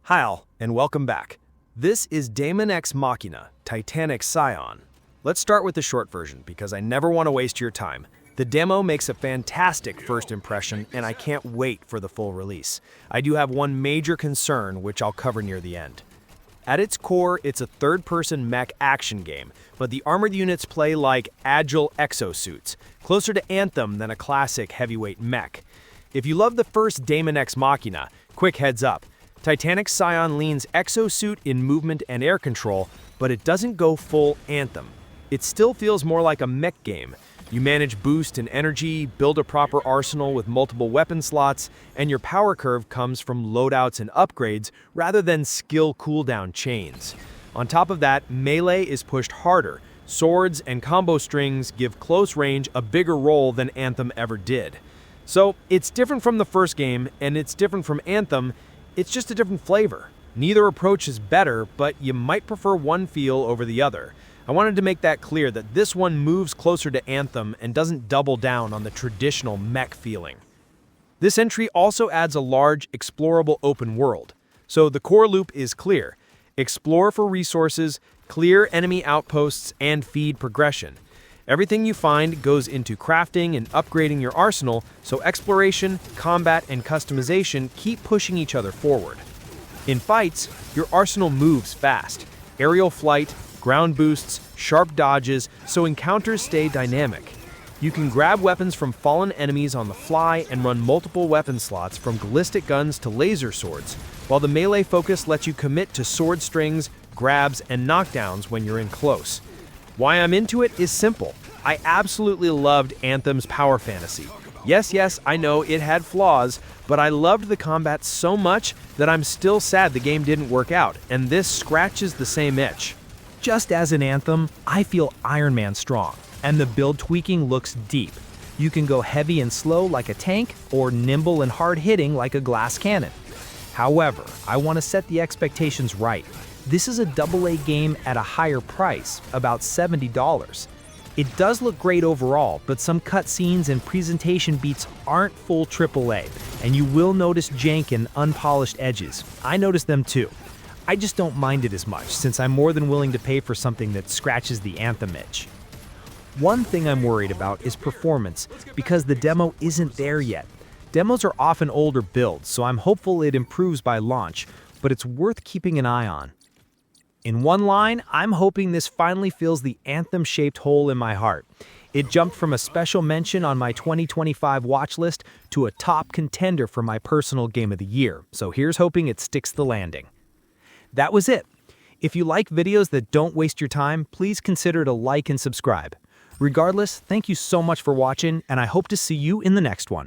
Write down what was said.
Hi all, and welcome back. This is Daemon X Machina Titanic Scion. Let's start with the short version because I never want to waste your time. The demo makes a fantastic first impression and I can't wait for the full release. I do have one major concern which I'll cover near the end. At its core, it's a third-person mech action game, but the armored units play like agile exosuits, closer to Anthem than a classic heavyweight mech. If you love the first Daemon X Machina, quick heads up. Titanic Scion leans exosuit in movement and air control, but it doesn't go full Anthem. It still feels more like a mech game. You manage boost and energy, build a proper arsenal with multiple weapon slots, and your power curve comes from loadouts and upgrades rather than skill cooldown chains. On top of that, melee is pushed harder. Swords and combo strings give close range a bigger role than Anthem ever did. So it's different from the first game, and it's different from Anthem. It's just a different flavor. Neither approach is better, but you might prefer one feel over the other. I wanted to make that clear that this one moves closer to Anthem and doesn't double down on the traditional mech feeling. This entry also adds a large, explorable open world. So the core loop is clear. Explore for resources, clear enemy outposts, and feed progression. Everything you find goes into crafting and upgrading your arsenal, so exploration, combat, and customization keep pushing each other forward. In fights, your arsenal moves fast. Aerial flight, ground boosts, sharp dodges, so encounters stay dynamic. You can grab weapons from fallen enemies on the fly and run multiple weapon slots from ballistic guns to laser swords, while the melee focus lets you commit to sword strings, grabs, and knockdowns when you're in close. Why I'm into it is simple. I absolutely loved Anthem's power fantasy. Yes, I know it had flaws, but I loved the combat so much that I'm still sad the game didn't work out, and this scratches the same itch. Just as in Anthem, I feel Iron Man strong, and the build tweaking looks deep. You can go heavy and slow like a tank, or nimble and hard-hitting like a glass cannon. However, I want to set the expectations right. This is a AA game at a higher price, about $70. It does look great overall, but some cutscenes and presentation beats aren't full AAA, and you will notice jank and unpolished edges. I noticed them too. I just don't mind it as much, since I'm more than willing to pay for something that scratches the Anthem itch. One thing I'm worried about is performance, because the demo isn't there yet. Demos are often older builds, so I'm hopeful it improves by launch, but it's worth keeping an eye on. In one line, I'm hoping this finally fills the Anthem-shaped hole in my heart. It jumped from a special mention on my 2025 watch list to a top contender for my personal game of the year, so here's hoping it sticks the landing. That was it. If you like videos that don't waste your time, please consider to like and subscribe. Regardless, thank you so much for watching, and I hope to see you in the next one.